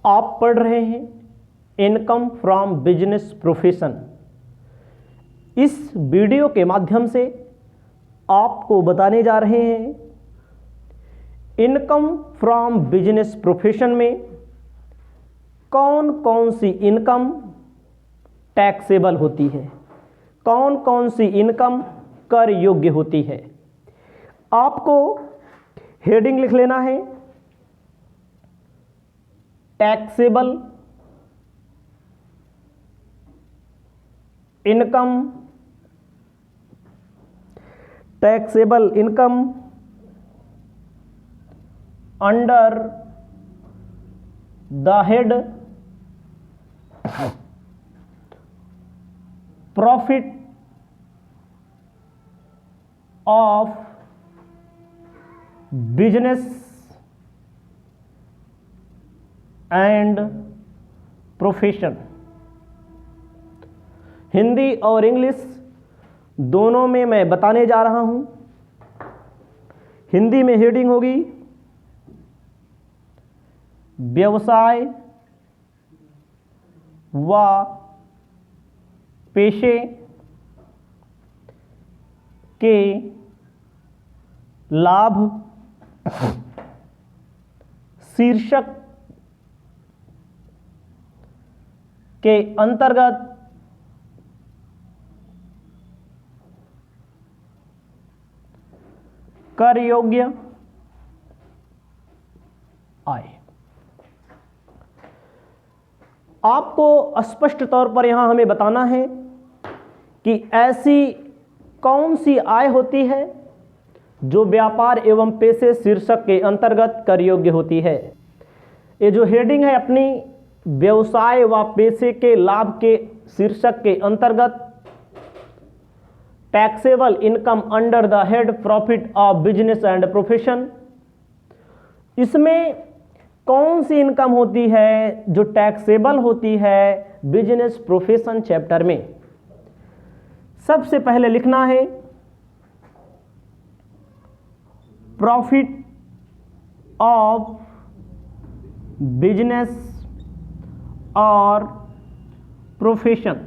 आप पढ़ रहे हैं इनकम फ्रॉम बिजनेस प्रोफेशन। इस वीडियो के माध्यम से आपको बताने जा रहे हैं इनकम फ्रॉम बिजनेस प्रोफेशन में कौन कौन सी इनकम टैक्सेबल होती है, कौन कौन सी इनकम कर योग्य होती है। आपको हेडिंग लिख लेना है taxable income, taxable income under the head profit of business and profession. Hindi और इंग्लिश दोनों में मैं बताने जा रहा हूं। हिंदी में हेडिंग होगी व्यवसाय व पेशे के लाभ शीर्षक के अंतर्गत कर योग्य आय। आपको स्पष्ट तौर पर यहां हमें बताना है कि ऐसी कौन सी आय होती है जो व्यापार एवं पेशे शीर्षक के अंतर्गत कर योग्य होती है। ये जो हेडिंग है अपनी व्यवसाय व पेशे के लाभ के शीर्षक के अंतर्गत taxable income under the head profit of business and profession, इसमें कौन सी इनकम होती है जो टैक्सेबल होती है बिजनेस प्रोफेशन चैप्टर में। सबसे पहले लिखना है प्रॉफिट ऑफ बिजनेस और प्रोफेशन।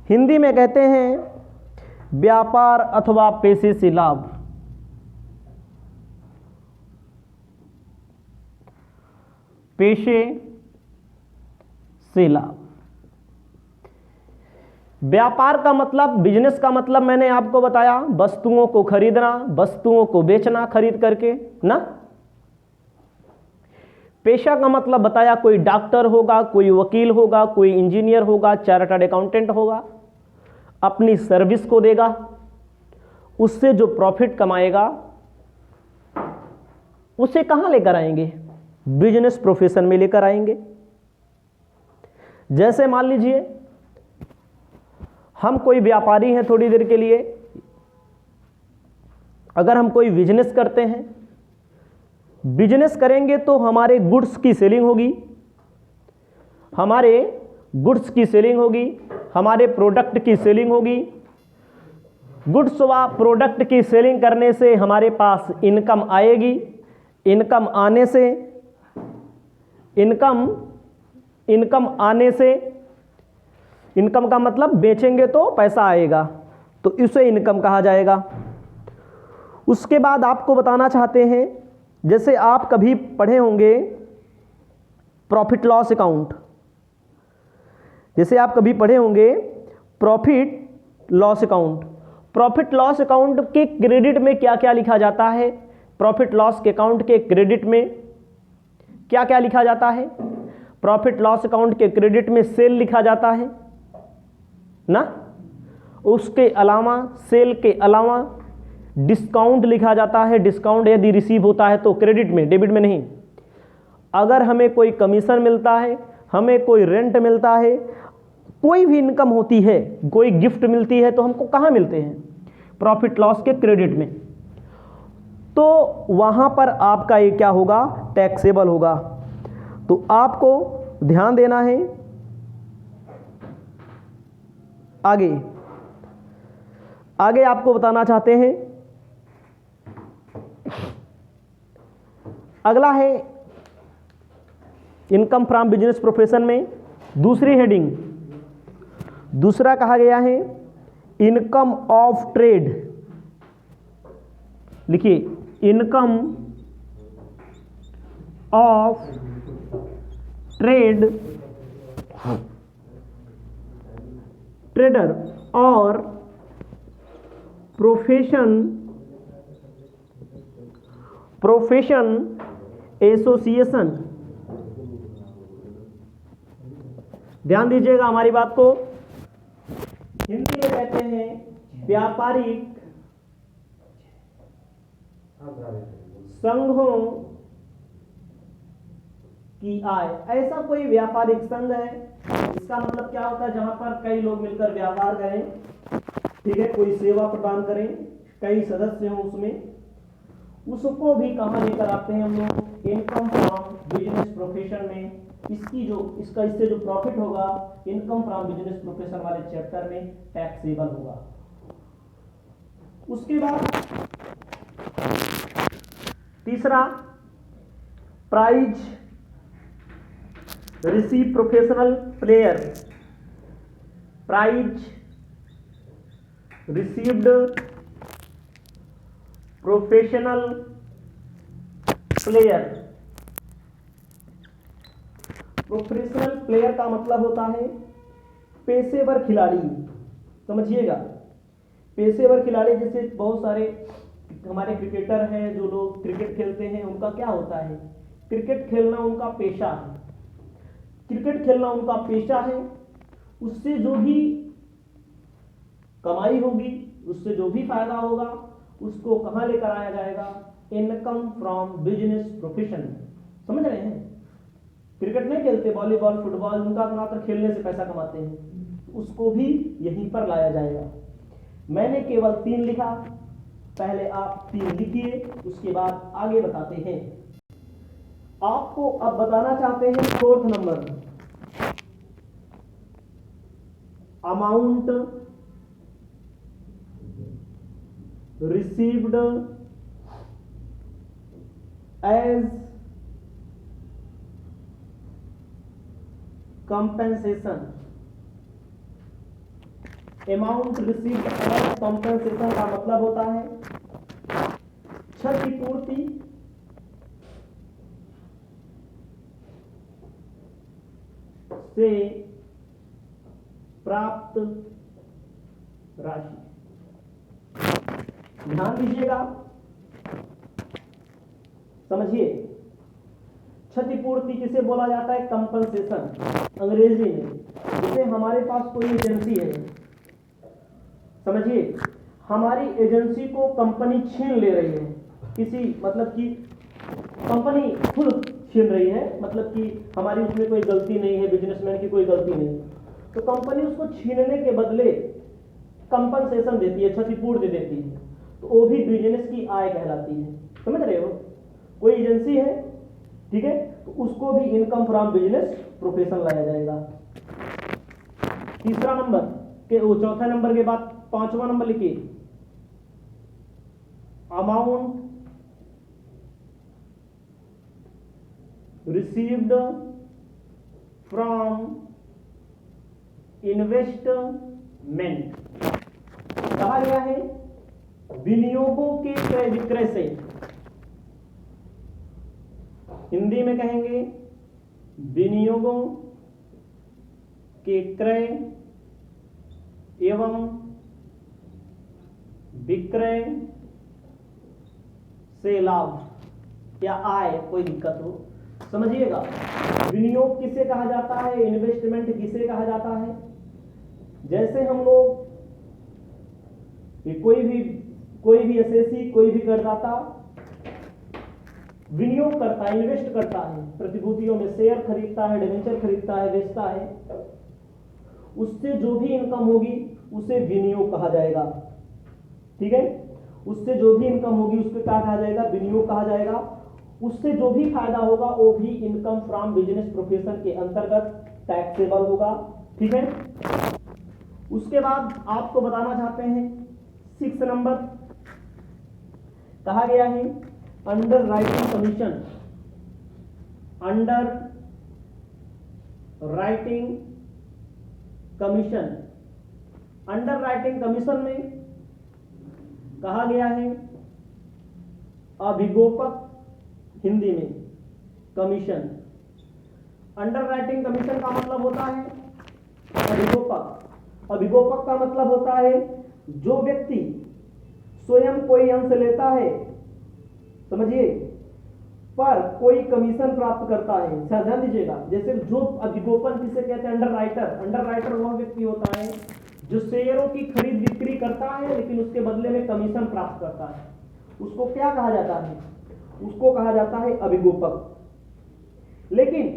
हिंदी में कहते हैं व्यापार अथवा पेशे से लाभ। पेशे से लाभ। व्यापार का मतलब, बिजनेस का मतलब मैंने आपको बताया वस्तुओं को खरीदना, वस्तुओं को बेचना खरीद करके ना। पेशा का मतलब बताया कोई डॉक्टर होगा, कोई वकील होगा, कोई इंजीनियर होगा, चार्टर्ड अकाउंटेंट होगा, अपनी सर्विस को देगा, उससे जो प्रॉफिट कमाएगा उसे कहां लेकर आएंगे, बिजनेस प्रोफेशन में लेकर आएंगे। जैसे मान लीजिए हम कोई व्यापारी हैं, थोड़ी देर के लिए अगर हम कोई बिजनेस करते हैं, बिजनेस करेंगे तो हमारे गुड्स की सेलिंग होगी, हमारे गुड्स की सेलिंग होगी, हमारे प्रोडक्ट की सेलिंग होगी। गुड्स व प्रोडक्ट की सेलिंग करने से हमारे पास इनकम आएगी। इनकम आने से इनकम का मतलब बेचेंगे तो पैसा आएगा, तो इसे इनकम कहा जाएगा। उसके बाद आपको बताना चाहते हैं, जैसे आप कभी पढ़े होंगे प्रॉफिट लॉस अकाउंट, जैसे आप कभी पढ़े होंगे profit loss account. Profit loss account के क्रेडिट में क्या क्या लिखा जाता है, प्रॉफिट लॉस के अकाउंट के क्रेडिट में क्या क्या लिखा जाता है। प्रॉफिट लॉस अकाउंट के क्रेडिट में सेल लिखा जाता है ना, उसके अलावा सेल के अलावा डिस्काउंट लिखा जाता है। डिस्काउंट यदि रिसीव होता है तो क्रेडिट में, डेबिट में नहीं। अगर हमें कोई कमीशन मिलता है, हमें कोई रेंट मिलता है, कोई भी इनकम होती है, कोई गिफ्ट मिलती है, तो हमको कहाँ मिलते हैं, प्रॉफिट लॉस के क्रेडिट में। तो वहाँ पर आपका ये क्या होगा, टैक्सेबल होगा। तो आपको ध्यान देना है। आगे आपको बताना चाहते हैं, अगला है इनकम फ्रॉम बिजनेस प्रोफेशन में दूसरी हेडिंग, दूसरा कहा गया है इनकम ऑफ ट्रेड। लिखिए इनकम ऑफ ट्रेड, ट्रेडर और प्रोफेशन एसोसिएशन। ध्यान दीजिएगा हमारी बात को, हिंदी में कहते हैं व्यापारिक संघों की आय। ऐसा कोई व्यापारिक संघ है, इसका मतलब क्या होता है, जहां पर कई लोग मिलकर व्यापार करें, ठीक है, कोई सेवा प्रदान करें, कई सदस्य हों उसमें, उसको भी कहां लेकर आते हैं हम लोग, इनकम फ्रॉम बिजनेस प्रोफेशन में। इससे जो प्रॉफिट होगा इनकम फ्रॉम बिजनेस प्रोफेशन वाले चैप्टर में टैक्सेबल होगा। उसके बाद तीसरा, prize receive professional player, prize received professional player. Professional player का मतलब होता है पेशेवर खिलाड़ी, समझिएगा। पेशेवर खिलाड़ी जैसे बहुत सारे हमारे क्रिकेटर हैं, जो लोग क्रिकेट खेलते हैं, उनका क्या होता है, क्रिकेट खेलना उनका पेशा है। क्रिकेट खेलना उनका पेशा है, उससे जो भी कमाई होगी, उससे जो भी फायदा होगा, उसको कहां लेकर आया जाएगा, इनकम फ्रॉम बिजनेस प्रोफेशन। समझ रहे हैं, क्रिकेट नहीं खेलते, वॉलीबॉल फुटबॉल, उनका मात्र खेलने से पैसा कमाते हैं, उसको भी यहीं पर लाया जाएगा। मैंने केवल 3 लिखा, पहले आप 3 लिखिए, उसके बाद आगे बताते हैं। आपको अब बताना चाहते हैं 4th number, amount received as compensation. Amount received as compensation का मतलब होता है क्षतिपूर्ति से प्राप्त राशि। ध्यान दीजिएगा, समझिए, क्षतिपूर्ति किसे बोला जाता है, कंपनसेशन अंग्रेजी में। जैसे हमारे पास कोई एजेंसी है, समझिए, हमारी एजेंसी को कंपनी छीन ले रही है, किसी मतलब कि कंपनी खुद छीन रही है, मतलब कि हमारी उसमें कोई गलती नहीं है, बिजनेसमैन की कोई गलती नहीं, तो कंपनी उसको छीनने के बदले कंपनसेशन देती है, क्षतिपूर्ति देती है, तो वो भी बिजनेस की आय कहलाती है। समझ रहे हो, कोई एजेंसी है, ठीक है, तो उसको भी इनकम फ्रॉम बिजनेस प्रोफेशन लाया जाएगा। तीसरा नंबर के वो चौथा नंबर के बाद 5वां नंबर लिखिए, अमाउंट रिसीव्ड फ्रॉम इन्वेस्टमेंट। कहा गया है विनियोगों के क्रय विक्रय से, हिंदी में कहेंगे विनियोगों के क्रय एवं विक्रय से लाभ या आय, कोई दिक्कत हो, समझिएगा। विनियोग किसे कहा जाता है, इन्वेस्टमेंट किसे कहा जाता है, जैसे हम लोग कोई भी एसएससी, कोई भी करदाता विनियोग करता है, इन्वेस्ट करता है, प्रतिभूतियों में शेयर खरीदता है, डिवेंचर खरीदता है, बेचता है, उससे जो भी इनकम होगी उसे विनियोग कहा जाएगा। ठीक है, उससे जो भी इनकम होगी उसको क्या कहा जाएगा, विनियोग कहा जाएगा। उससे जो भी फायदा होगा वो भी इनकम फ्रॉम बिजनेस प्रोफेशन के अंतर्गत टैक्सेबल होगा। ठीक है, उसके बाद आपको बताना चाहते हैं 6 नंबर, कहा गया है under writing commission. Under writing commission. Under writing commission में कहा गया है अभिगोपक, हिंदी में कमीशन। अंडर राइटिंग कमीशन का मतलब होता है अभिगोपक। अभिगोपक का मतलब होता है जो व्यक्ति स्वयं कोई अंश लेता है, समझिए, पर कोई कमीशन प्राप्त करता है। ध्यान दीजिएगा, जैसे जो अभिगोपन किसे कहते हैं, अंडर राइटर। अंडर राइटर वह व्यक्ति होता है जो शेयरों की खरीद बिक्री करता है लेकिन उसके बदले में कमीशन प्राप्त करता है। उसको क्या कहा जाता है? उसको कहा जाता है अभिगोपक। लेकिन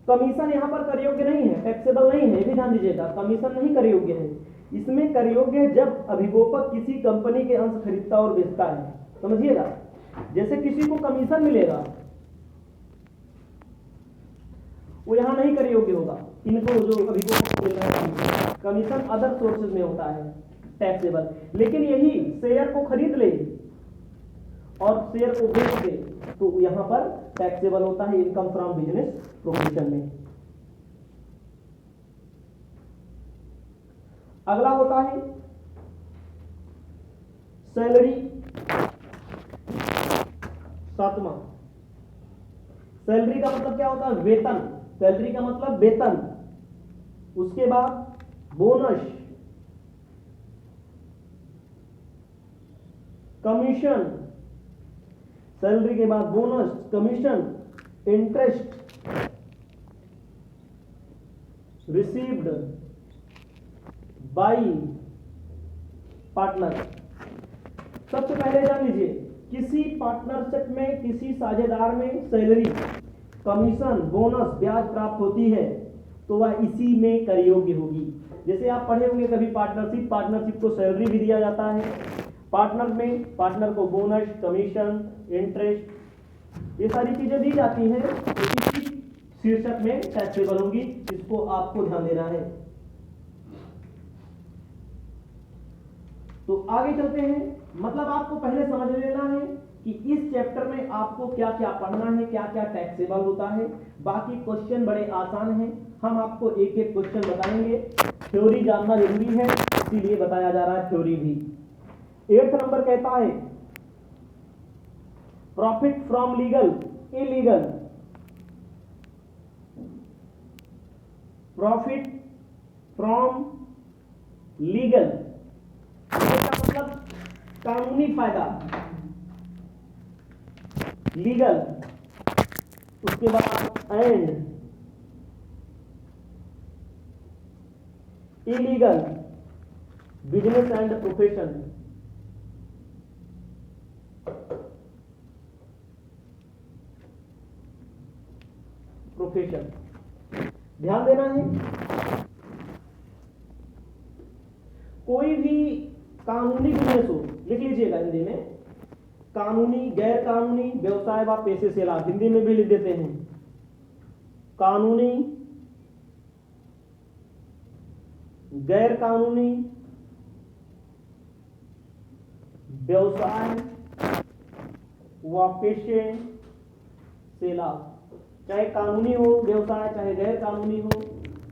कमीशन यहां पर कर योग्य नहीं है, टैक्सेबल नहीं है, ये भी ध्यान दीजिएगा। कमीशन नहीं कर योग्य है, इसमें कर योग्य है जब अभिगोपक किसी कंपनी के अंश खरीदता और बेचता है। समझिएगा, जैसे किसी को कमीशन मिलेगा वो यहां नहीं कर योग्य होगा। इनको जो अभिगोपक मिल रहा है कमीशन अदर सोर्सेज में होता है टैक्सेबल। लेकिन यही शेयर को खरीद ले और शेयर को बेच दे तो यहां पर टैक्सेबल होता है इनकम फ्रॉम बिजनेस प्रोफेशन में। अगला होता है सैलरी, सातवां। सैलरी का मतलब क्या होता है? वेतन। सैलरी का मतलब वेतन। उसके बाद बोनस, कमीशन। सैलरी के बाद bonus, commission, interest received by partner. सबसे पहले जान लीजिए, किसी पार्टनरशिप में किसी साझेदार में सैलरी, कमीशन, बोनस, ब्याज प्राप्त होती है तो वह इसी में कर योग्य होगी। जैसे आप पढ़े होंगे कभी पार्टनरशिप, पार्टनरशिप को सैलरी भी दिया जाता है। पार्टनर में पार्टनर को बोनस, कमीशन, इंटरेस्ट, ये सारी चीजें दी जाती हैं तो इसी शीर्षक में टैक्सेबल होगी। इसको आपको ध्यान देना है। तो आगे चलते हैं। मतलब आपको पहले समझ लेना है कि इस चैप्टर में आपको क्या क्या पढ़ना है, क्या क्या टैक्सेबल होता है। बाकी क्वेश्चन बड़े आसान हैं, हम आपको एक एक क्वेश्चन बताएंगे। थ्योरी जानना जरूरी है, इसीलिए बताया जा रहा है थ्योरी भी। 8th नंबर कहता है profit from legal, illegal. Profit from legal इसका मतलब कानूनी फायदा, लीगल। उसके बाद and illegal, business and profession. Profession ध्यान देना है। कोई भी कानूनी बिजनेस हो, लिख लीजिएगा हिंदी में, कानूनी, गैर कानूनी व्यवसाय व पेशे से लाभ, हिंदी में भी लिख देते हैं। कानूनी, गैर कानूनी व्यवसाय व पेशे से लाभ। चाहे कानूनी हो व्यवसाय, चाहे गैर कानूनी हो,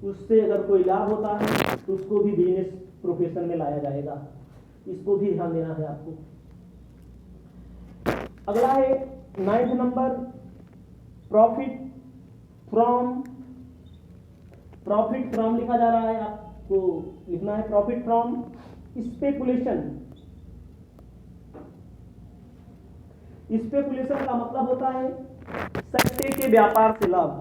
उससे अगर कोई लाभ होता है तो उसको भी बिजनेस प्रोफेशन में लाया जाएगा। इसको भी ध्यान देना है आपको। अगला है 9th number profit from. Profit from लिखा जा रहा है, आपको लिखना है प्रॉफिट फ्रॉम स्पेकुलेशन। स्पेकुलेशन का मतलब होता है सट्टे के व्यापार से लाभ।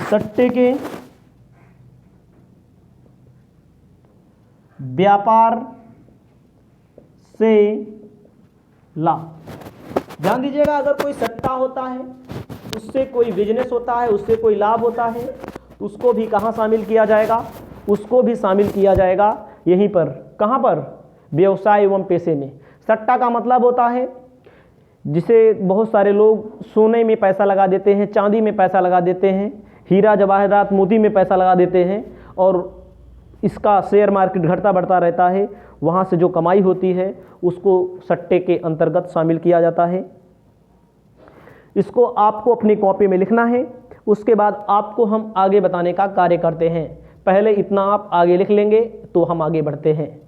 सट्टे के व्यापार से लाभ। ध्यान दीजिएगा, अगर कोई सट्टा होता है, उससे कोई बिजनेस होता है, उससे कोई लाभ होता है, उसको भी कहाँ शामिल किया जाएगा? उसको भी शामिल किया जाएगा यहीं पर। कहाँ पर? व्यवसाय एवं पेशे में। सट्टा का मतलब होता है जिसे बहुत सारे लोग सोने में पैसा लगा देते हैं, चांदी में पैसा लगा देते हैं, हीरा जवाहरात मोती में पैसा लगा देते हैं और इसका शेयर मार्केट घटता बढ़ता रहता है। वहाँ से जो कमाई होती है उसको सट्टे के अंतर्गत शामिल किया जाता है। इसको आपको अपनी कॉपी में लिखना है, उसके बाद आपको हम आगे बताने का कार्य करते हैं। पहले इतना आप आगे लिख लेंगे तो हम आगे बढ़ते हैं।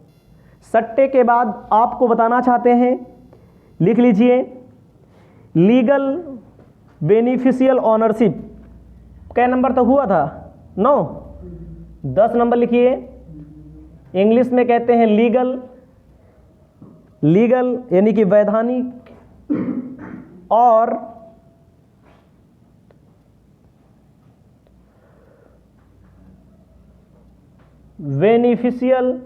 सट्टे के बाद आपको बताना चाहते हैं, लिख लीजिए लीगल बेनिफिशियल ऑनरशिप। कै नंबर तक हुआ था? 9। 10 नंबर लिखिए। इंग्लिश में कहते हैं लीगल, लीगल यानी कि वैधानिक और बेनिफिशियल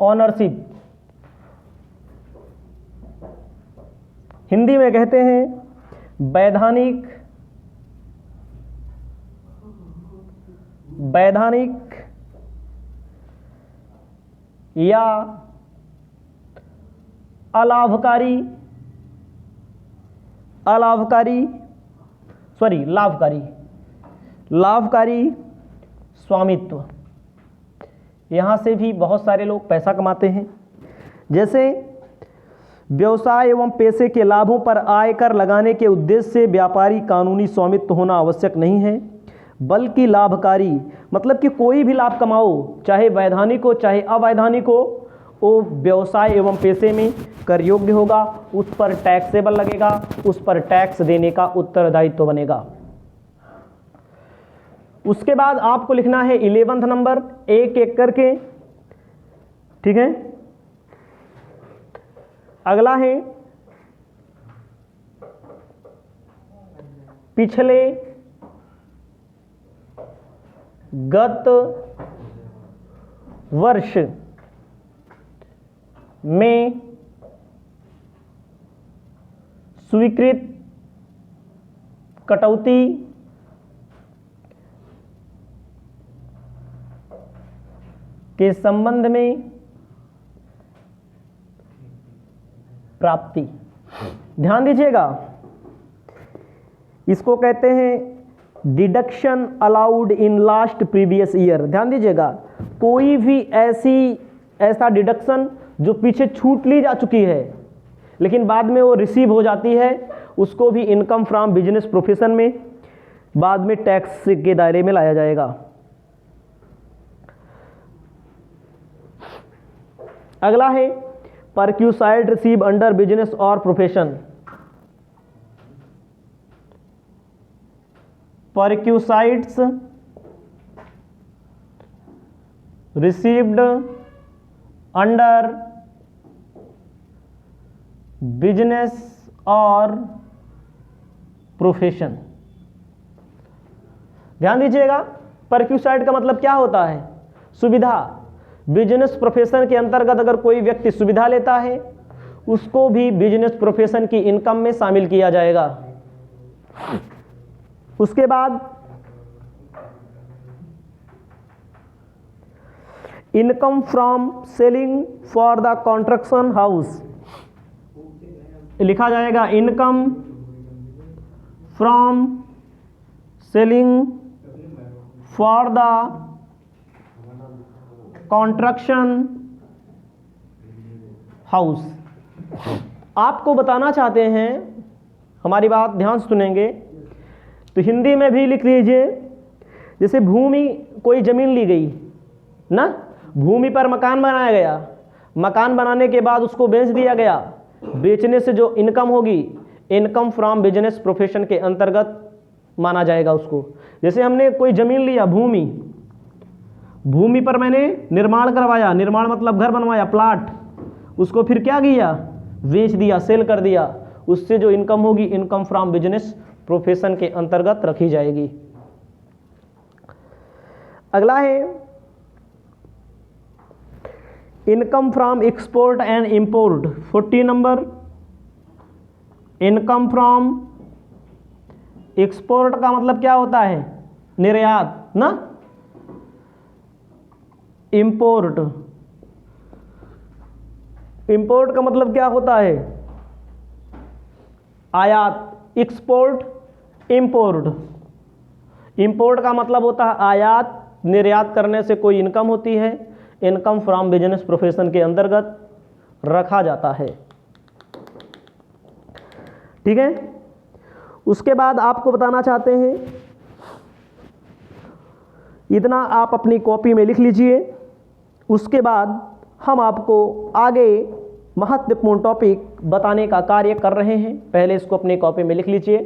ऑनरशिप। हिंदी में कहते हैं वैधानिक या लाभकारी स्वामित्व। यहाँ से भी बहुत सारे लोग पैसा कमाते हैं। जैसे व्यवसाय एवं पेशे के लाभों पर आयकर लगाने के उद्देश्य से व्यापारी कानूनी स्वामित्व होना आवश्यक नहीं है, बल्कि लाभकारी मतलब कि कोई भी लाभ कमाओ, चाहे वैधानिक हो चाहे अवैधानिक हो, वो व्यवसाय एवं पेशे में कर योग्य होगा, उस पर टैक्सेबल लगेगा, उस पर टैक्स देने का उत्तरदायित्व बनेगा। उसके बाद आपको लिखना है 11वां नंबर, एक एक करके, ठीक है। अगला है पिछले गत वर्ष में स्वीकृत कटौती के संबंध में प्राप्ति। ध्यान दीजिएगा, इसको कहते हैं deduction allowed in last previous year. ध्यान दीजिएगा, कोई भी ऐसा डिडक्शन जो पीछे छूट ली जा चुकी है लेकिन बाद में वो रिसीव हो जाती है, उसको भी इनकम फ्रॉम बिजनेस प्रोफेशन में बाद में टैक्स के दायरे में लाया जाएगा। अगला है परक्यूसाइड रिसीव अंडर बिजनेस और प्रोफेशन। परक्यूसाइड्स रिसीव्ड अंडर बिजनेस और प्रोफेशन। ध्यान दीजिएगा, परक्यूसाइड का मतलब क्या होता है? सुविधा। बिजनेस प्रोफेशन के अंतर्गत अगर कोई व्यक्ति सुविधा लेता है उसको भी बिजनेस प्रोफेशन की इनकम में शामिल किया जाएगा। उसके बाद income from selling for the construction house लिखा जाएगा income from selling for the construction house. आपको बताना चाहते हैं, हमारी बात ध्यान से सुनेंगे तो हिंदी में भी लिख लीजिए। जैसे भूमि, कोई जमीन ली गई ना, भूमि पर मकान बनाया गया, मकान बनाने के बाद उसको बेच दिया गया, बेचने से जो इनकम होगी इनकम फ्रॉम बिजनेस प्रोफेशन के अंतर्गत माना जाएगा उसको। जैसे हमने कोई जमीन लिया, भूमि पर मैंने निर्माण करवाया, निर्माण मतलब घर बनवाया, प्लाट, उसको फिर क्या किया? बेच दिया, सेल कर दिया, उससे जो इनकम होगी इनकम फ्रॉम बिजनेस प्रोफेशन के अंतर्गत रखी जाएगी। अगला है income from export and import. 40 number, income from export का मतलब क्या होता है? निर्यात ना। इंपोर्ट, इंपोर्ट का मतलब क्या होता है? आयात। Export, import. इंपोर्ट का मतलब होता है आयात, निर्यात करने से कोई इनकम होती है। इनकम फ्रॉम बिजनेस प्रोफेशन के अंतर्गत रखा जाता है। ठीक है, उसके बाद आपको बताना चाहते हैं, इतना आप अपनी कॉपी में लिख लीजिए। उसके बाद हम आपको आगे महत्वपूर्ण टॉपिक बताने का कार्य कर रहे हैं। पहले इसको अपनी कॉपी में लिख लीजिए।